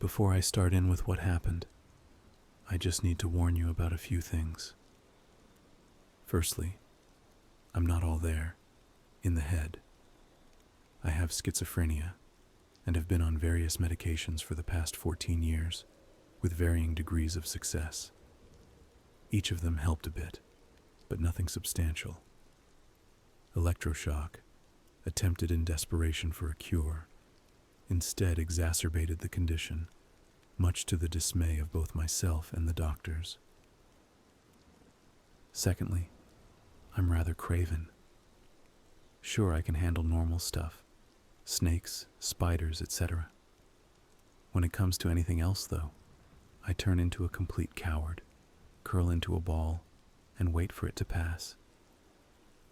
before I start in with what happened, I just need to warn you about a few things. Firstly, I'm not all there, in the head. I have schizophrenia and have been on various medications for the past 14 years, with varying degrees of success. Each of them helped a bit, but nothing substantial. Electroshock, attempted in desperation for a cure, instead exacerbated the condition, much to the dismay of both myself and the doctors. Secondly, I'm rather craven. Sure, I can handle normal stuff, snakes, spiders, etc. When it comes to anything else, though, I turn into a complete coward, curl into a ball, and wait for it to pass.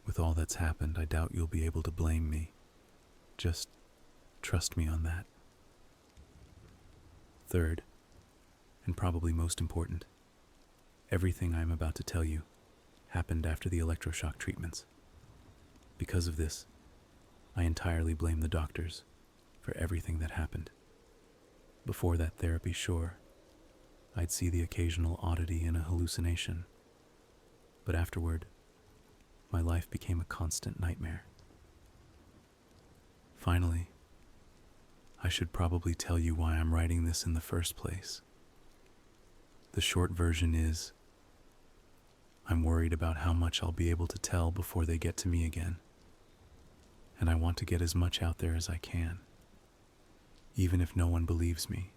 With all that's happened, I doubt you'll be able to blame me. Just trust me on that. Third, and probably most important, everything I'm about to tell you happened after the electroshock treatments. Because of this, I entirely blame the doctors for everything that happened. Before that therapy, sure, I'd see the occasional oddity in a hallucination, but afterward, my life became a constant nightmare. Finally, I should probably tell you why I'm writing this in the first place. The short version is, I'm worried about how much I'll be able to tell before they get to me again, and I want to get as much out there as I can. Even if no one believes me,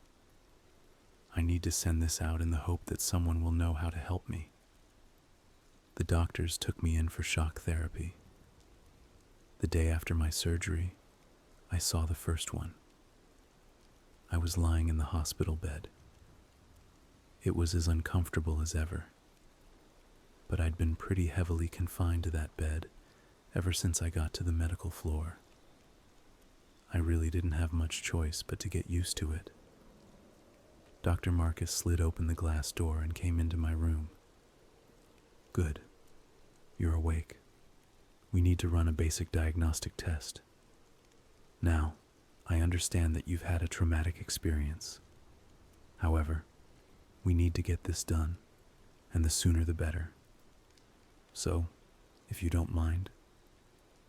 I need to send this out in the hope that someone will know how to help me. The doctors took me in for shock therapy. The day after my surgery, I saw the first one. I was lying in the hospital bed. It was as uncomfortable as ever, but I'd been pretty heavily confined to that bed ever since I got to the medical floor. I really didn't have much choice but to get used to it. Dr. Marcus slid open the glass door and came into my room. Good. You're awake. We need to run a basic diagnostic test. Now, I understand that you've had a traumatic experience. However, we need to get this done, and the sooner the better. So, if you don't mind,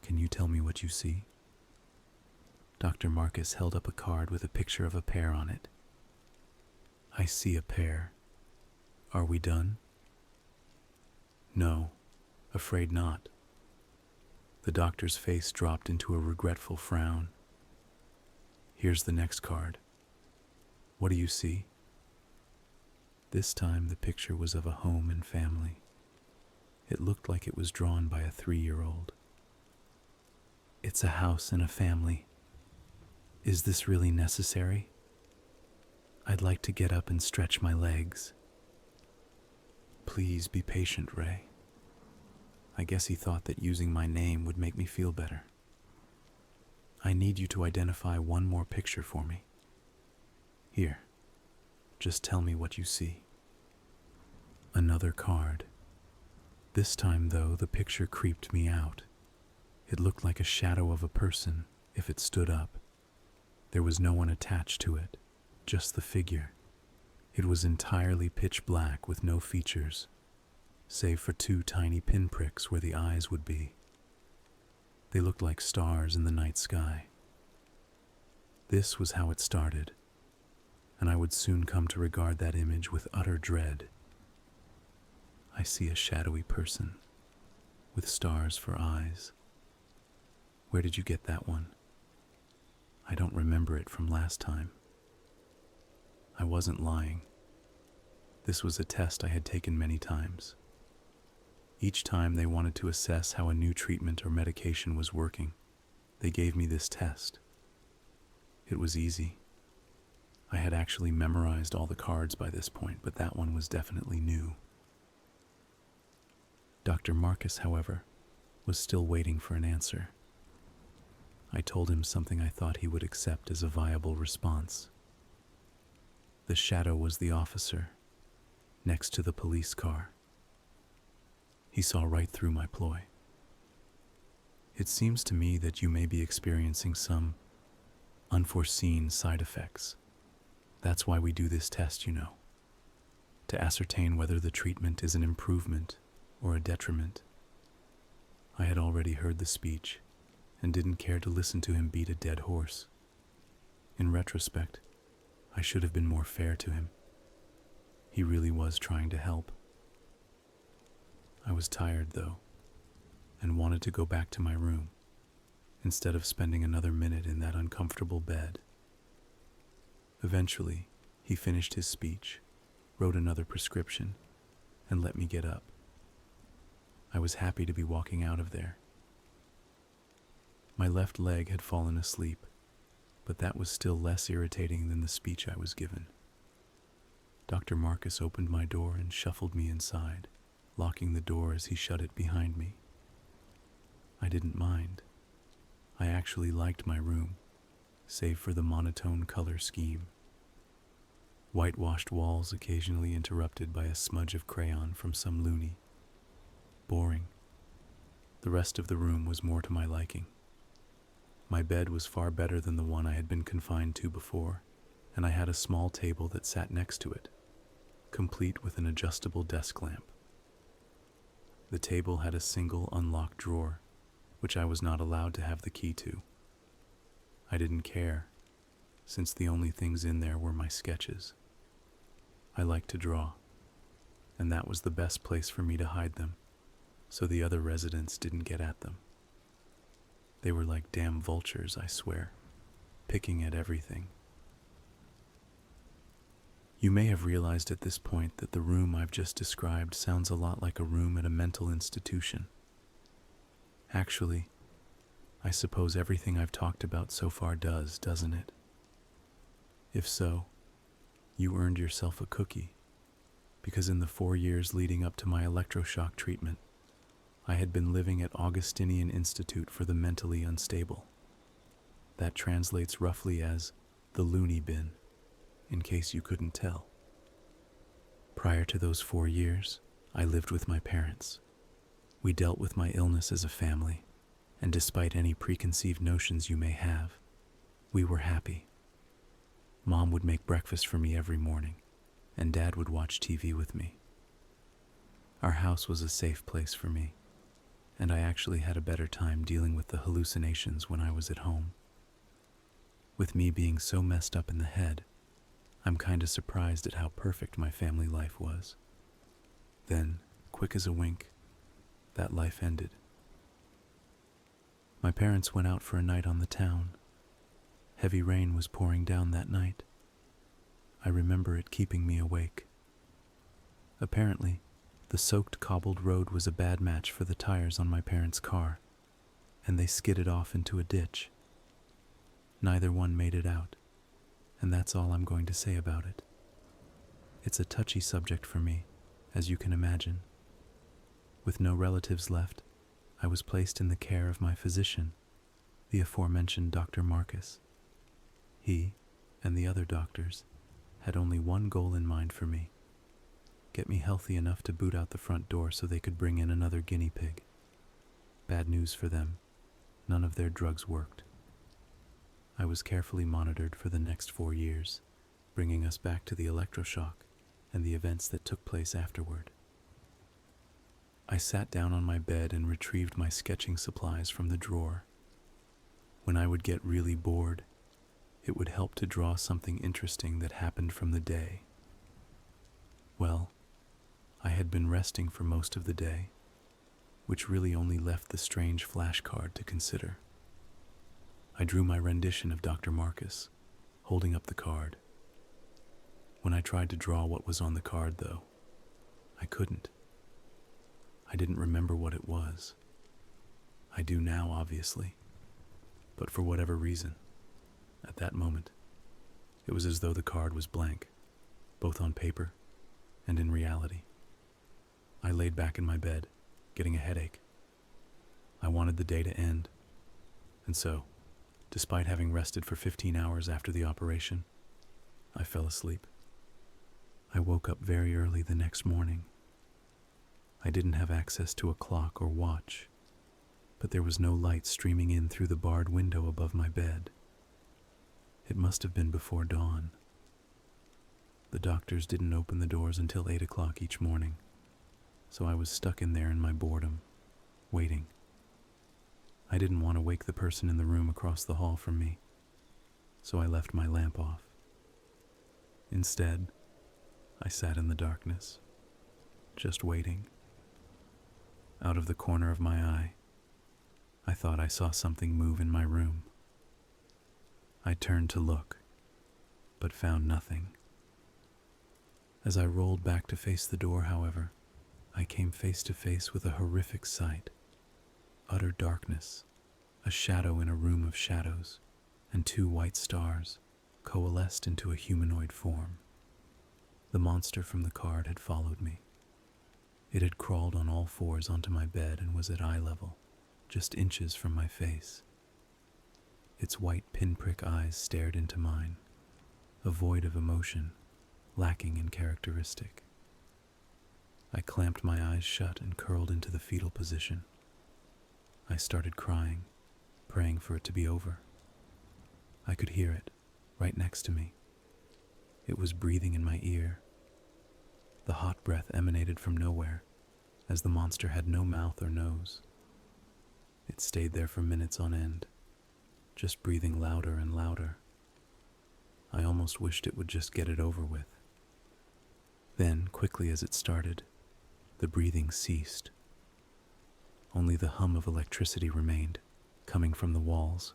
can you tell me what you see? Dr. Marcus held up a card with a picture of a pear on it. I see a pear. Are we done? No, afraid not. The doctor's face dropped into a regretful frown. Here's the next card. What do you see? This time the picture was of a home and family. It looked like it was drawn by a 3-year-old. It's a house and a family. Is this really necessary? I'd like to get up and stretch my legs. Please be patient, Ray. I guess he thought that using my name would make me feel better. I need you to identify one more picture for me. Here, just tell me what you see. Another card. This time, though, the picture creeped me out. It looked like a shadow of a person if it stood up. There was no one attached to it, just the figure. It was entirely pitch black with no features, save for 2 tiny pinpricks where the eyes would be. They looked like stars in the night sky. This was how it started, and I would soon come to regard that image with utter dread. I see a shadowy person, with stars for eyes. Where did you get that one? I don't remember it from last time. I wasn't lying. This was a test I had taken many times. Each time they wanted to assess how a new treatment or medication was working, they gave me this test. It was easy. I had actually memorized all the cards by this point, but that one was definitely new. Dr. Marcus, however, was still waiting for an answer. I told him something I thought he would accept as a viable response. The shadow was the officer, next to the police car. He saw right through my ploy. It seems to me that you may be experiencing some unforeseen side effects. That's why we do this test, to ascertain whether the treatment is an improvement or a detriment. I had already heard the speech and didn't care to listen to him beat a dead horse. In retrospect, I should have been more fair to him. He really was trying to help. I was tired, though, and wanted to go back to my room instead of spending another minute in that uncomfortable bed. Eventually, he finished his speech, wrote another prescription, and let me get up. I was happy to be walking out of there. My left leg had fallen asleep, but that was still less irritating than the speech I was given. Dr. Marcus opened my door and shuffled me inside, locking the door as he shut it behind me. I didn't mind. I actually liked my room, save for the monotone color scheme. Whitewashed walls occasionally interrupted by a smudge of crayon from some loony. Boring. The rest of the room was more to my liking. My bed was far better than the one I had been confined to before, and I had a small table that sat next to it, complete with an adjustable desk lamp. The table had a single unlocked drawer, which I was not allowed to have the key to. I didn't care, since the only things in there were my sketches. I liked to draw, and that was the best place for me to hide them, so the other residents didn't get at them. They were like damn vultures, I swear, picking at everything. You may have realized at this point that the room I've just described sounds a lot like a room at a mental institution. Actually, I suppose everything I've talked about so far does, doesn't it? If so, you earned yourself a cookie, because in the 4 years leading up to my electroshock treatment, I had been living at Augustinian Institute for the Mentally Unstable. That translates roughly as the loony bin, in case you couldn't tell. Prior to those 4 years, I lived with my parents. We dealt with my illness as a family, and despite any preconceived notions you may have, we were happy. Mom would make breakfast for me every morning, and Dad would watch TV with me. Our house was a safe place for me, and I actually had a better time dealing with the hallucinations when I was at home. With me being so messed up in the head, I'm kinda surprised at how perfect my family life was. Then, quick as a wink, that life ended. My parents went out for a night on the town. Heavy rain was pouring down that night. I remember it keeping me awake. Apparently, the soaked cobbled road was a bad match for the tires on my parents' car, and they skidded off into a ditch. Neither one made it out, and that's all I'm going to say about it. It's a touchy subject for me, as you can imagine. With no relatives left, I was placed in the care of my physician, the aforementioned Dr. Marcus. He, and the other doctors, had only one goal in mind for me: get me healthy enough to boot out the front door so they could bring in another guinea pig. Bad news for them, none of their drugs worked. I was carefully monitored for the next 4 years, bringing us back to the electroshock and the events that took place afterward. I sat down on my bed and retrieved my sketching supplies from the drawer. When I would get really bored, it would help to draw something interesting that happened from the day. Well, I had been resting for most of the day, which really only left the strange flashcard to consider. I drew my rendition of Dr. Marcus, holding up the card. When I tried to draw what was on the card, though, I couldn't. I didn't remember what it was. I do now, obviously, but for whatever reason, at that moment, it was as though the card was blank, both on paper and in reality. I laid back in my bed, getting a headache. I wanted the day to end, and so, despite having rested for 15 hours after the operation, I fell asleep. I woke up very early the next morning. I didn't have access to a clock or watch, but there was no light streaming in through the barred window above my bed. It must have been before dawn. The doctors didn't open the doors until 8 o'clock each morning, so I was stuck in there in my boredom, waiting. I didn't want to wake the person in the room across the hall from me, so I left my lamp off. Instead, I sat in the darkness, just waiting. Out of the corner of my eye, I thought I saw something move in my room. I turned to look, but found nothing. As I rolled back to face the door, however, I came face to face with a horrific sight. Utter darkness, a shadow in a room of shadows, and 2 white stars coalesced into a humanoid form. The monster from the card had followed me. It had crawled on all 4s onto my bed and was at eye level, just inches from my face. Its white pinprick eyes stared into mine, a void of emotion, lacking in characteristic. I clamped my eyes shut and curled into the fetal position. I started crying, praying for it to be over. I could hear it, right next to me. It was breathing in my ear. The hot breath emanated from nowhere, as the monster had no mouth or nose. It stayed there for minutes on end, just breathing louder and louder. I almost wished it would just get it over with. Then, quickly as it started, the breathing ceased. Only the hum of electricity remained, coming from the walls.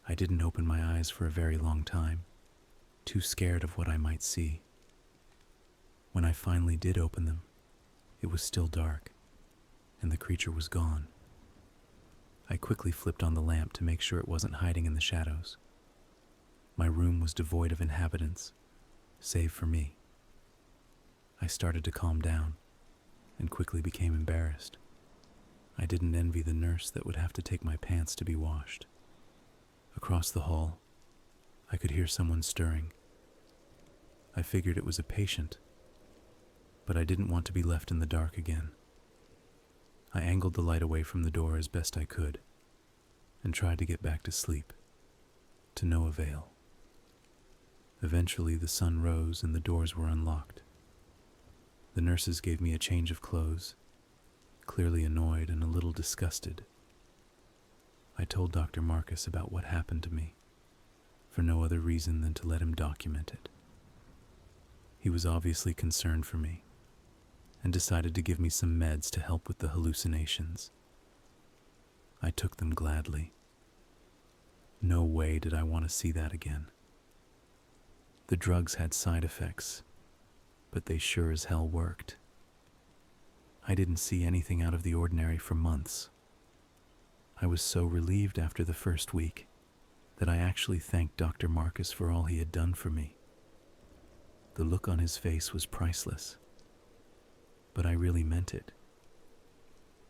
I didn't open my eyes for a very long time, too scared of what I might see. When I finally did open them, it was still dark, and the creature was gone. I quickly flipped on the lamp to make sure it wasn't hiding in the shadows. My room was devoid of inhabitants, save for me. I started to calm down, and quickly became embarrassed. I didn't envy the nurse that would have to take my pants to be washed. Across the hall, I could hear someone stirring. I figured it was a patient, but I didn't want to be left in the dark again. I angled the light away from the door as best I could, and tried to get back to sleep, to no avail. Eventually the sun rose and the doors were unlocked. The nurses gave me a change of clothes, clearly annoyed and a little disgusted. I told Dr. Marcus about what happened to me, for no other reason than to let him document it. He was obviously concerned for me, and decided to give me some meds to help with the hallucinations. I took them gladly. No way did I want to see that again. The drugs had side effects, but they sure as hell worked. I didn't see anything out of the ordinary for months. I was so relieved after the first week that I actually thanked Dr. Marcus for all he had done for me. The look on his face was priceless, but I really meant it,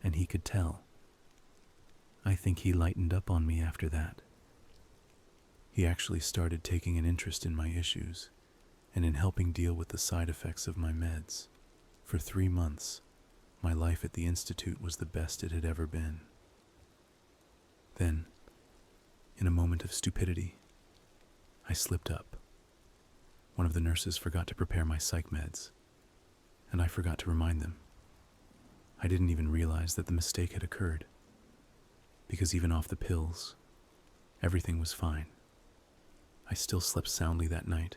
and he could tell. I think he lightened up on me after that. He actually started taking an interest in my issues and in helping deal with the side effects of my meds. For 3 months, my life at the Institute was the best it had ever been. Then, in a moment of stupidity, I slipped up. One of the nurses forgot to prepare my psych meds, and I forgot to remind them. I didn't even realize that the mistake had occurred, because even off the pills, everything was fine. I still slept soundly that night,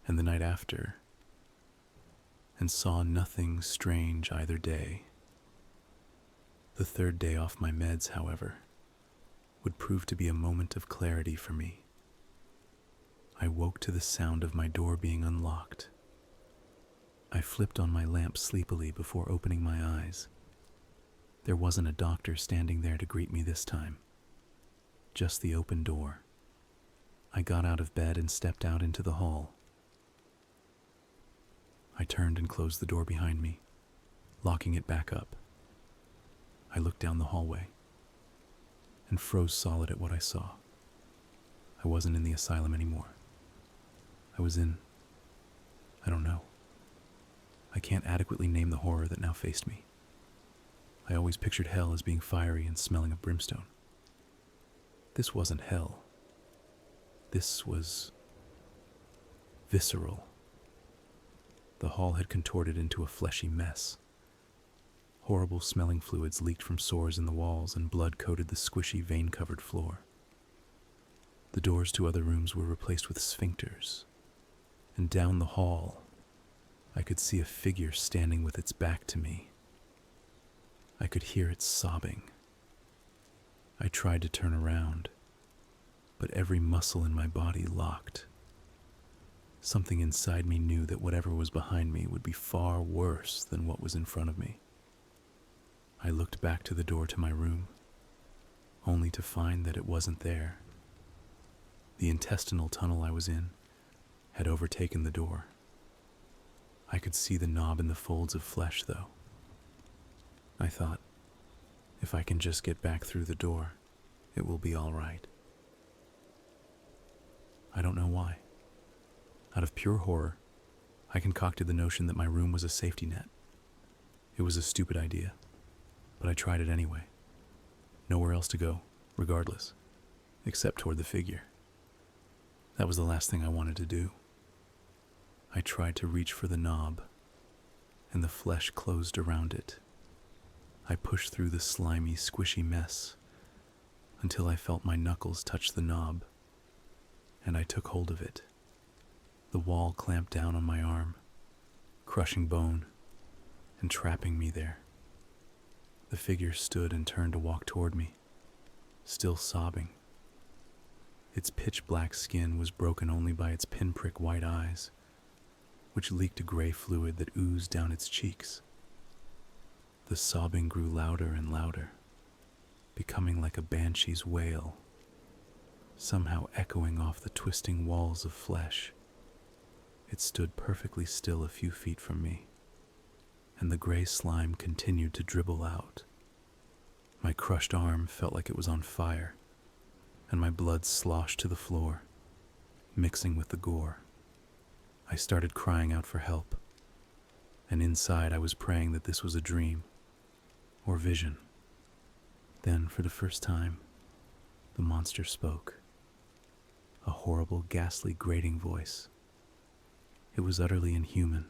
and the night after, and saw nothing strange either day. The 3rd day off my meds, however, would prove to be a moment of clarity for me. I woke to the sound of my door being unlocked. I flipped on my lamp sleepily before opening my eyes. There wasn't a doctor standing there to greet me this time, just the open door. I got out of bed and stepped out into the hall. I turned and closed the door behind me, locking it back up. I looked down the hallway and froze solid at what I saw. I wasn't in the asylum anymore. I was in, I don't know. I can't adequately name the horror that now faced me. I always pictured hell as being fiery and smelling of brimstone. This wasn't hell. This was visceral. The hall had contorted into a fleshy mess. Horrible smelling fluids leaked from sores in the walls, and blood coated the squishy, vein-covered floor. The doors to other rooms were replaced with sphincters, and down the hall, I could see a figure standing with its back to me. I could hear it sobbing. I tried to turn around, but every muscle in my body locked. Something inside me knew that whatever was behind me would be far worse than what was in front of me. I looked back to the door to my room, only to find that it wasn't there. The intestinal tunnel I was in had overtaken the door. I could see the knob in the folds of flesh, though. I thought, if I can just get back through the door, it will be all right. I don't know why. Out of pure horror, I concocted the notion that my room was a safety net. It was a stupid idea, but I tried it anyway. Nowhere else to go, regardless, except toward the figure. That was the last thing I wanted to do. I tried to reach for the knob, and the flesh closed around it. I pushed through the slimy, squishy mess until I felt my knuckles touch the knob, and I took hold of it. The wall clamped down on my arm, crushing bone and trapping me there. The figure stood and turned to walk toward me, still sobbing. Its pitch-black skin was broken only by its pinprick white eyes, which leaked a gray fluid that oozed down its cheeks. The sobbing grew louder and louder, becoming like a banshee's wail, somehow echoing off the twisting walls of flesh. It stood perfectly still a few feet from me, and the gray slime continued to dribble out. My crushed arm felt like it was on fire, and my blood sloshed to the floor, mixing with the gore. I started crying out for help, and inside I was praying that this was a dream or vision. Then, for the first time, the monster spoke. A horrible, ghastly, grating voice. It was utterly inhuman,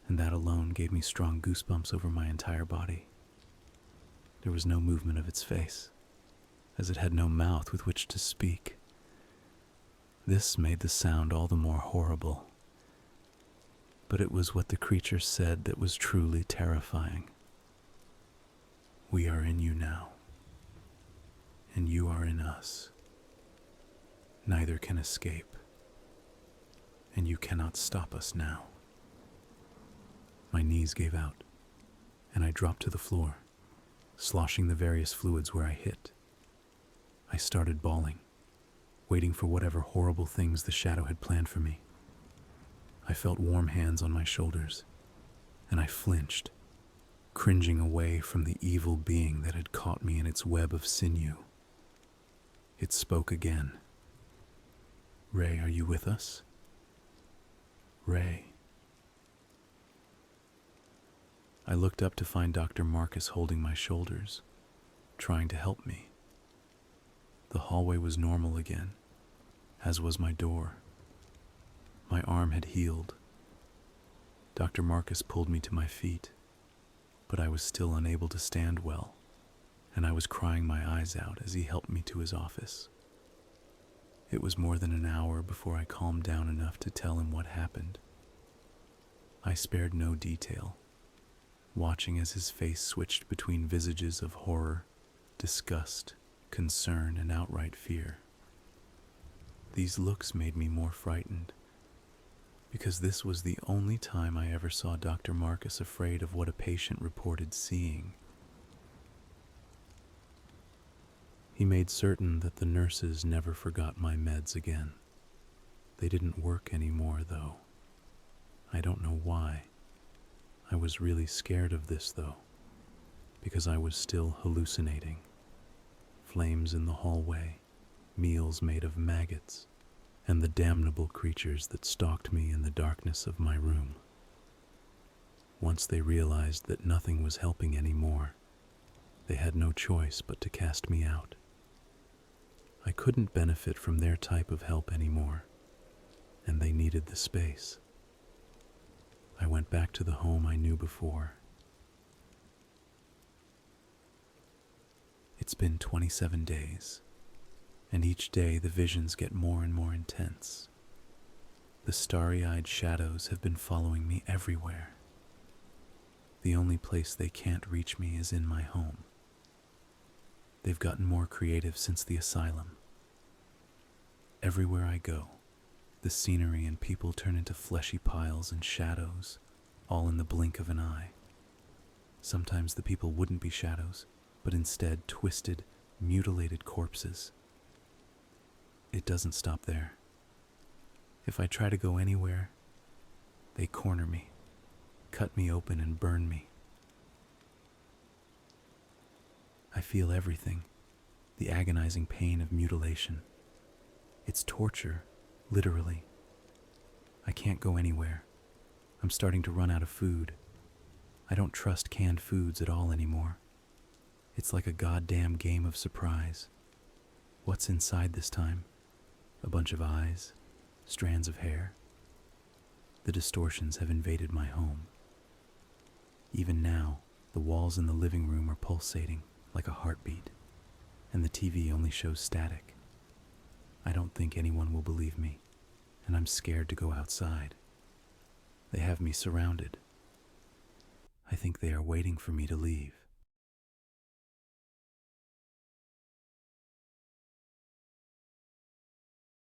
and that alone gave me strong goosebumps over my entire body. There was no movement of its face, as it had no mouth with which to speak. This made the sound all the more horrible, but it was what the creature said that was truly terrifying. We are in you now, and you are in us. Neither can escape, and you cannot stop us now. My knees gave out, and I dropped to the floor, sloshing the various fluids where I hit. I started bawling, waiting for whatever horrible things the shadow had planned for me. I felt warm hands on my shoulders, and I flinched, cringing away from the evil being that had caught me in its web of sinew. It spoke again. Ray, are you with us? Ray. I looked up to find Dr. Marcus holding my shoulders, trying to help me. The hallway was normal again, as was my door. My arm had healed. Dr. Marcus pulled me to my feet, but I was still unable to stand well, and I was crying my eyes out as he helped me to his office. It was more than an hour before I calmed down enough to tell him what happened. I spared no detail, watching as his face switched between visages of horror, disgust, concern, and outright fear. These looks made me more frightened, because this was the only time I ever saw Dr. Marcus afraid of what a patient reported seeing. He made certain that the nurses never forgot my meds again. They didn't work anymore, though. I don't know why. I was really scared of this, though, because I was still hallucinating. Flames in the hallway, meals made of maggots, and the damnable creatures that stalked me in the darkness of my room. Once they realized that nothing was helping anymore, they had no choice but to cast me out. I couldn't benefit from their type of help anymore, and they needed the space. I went back to the home I knew before. It's been 27 days, and each day the visions get more and more intense. The starry-eyed shadows have been following me everywhere. The only place they can't reach me is in my home. They've gotten more creative since the asylum. Everywhere I go, the scenery and people turn into fleshy piles and shadows, all in the blink of an eye. Sometimes the people wouldn't be shadows, but instead twisted, mutilated corpses. It doesn't stop there. If I try to go anywhere, they corner me, cut me open and burn me. I feel everything, the agonizing pain of mutilation. It's torture, literally. I can't go anywhere. I'm starting to run out of food. I don't trust canned foods at all anymore. It's like a goddamn game of surprise. What's inside this time? A bunch of eyes? Strands of hair? The distortions have invaded my home. Even now, the walls in the living room are pulsating like a heartbeat, and the TV only shows static. I don't think anyone will believe me, and I'm scared to go outside. They have me surrounded. I think they are waiting for me to leave.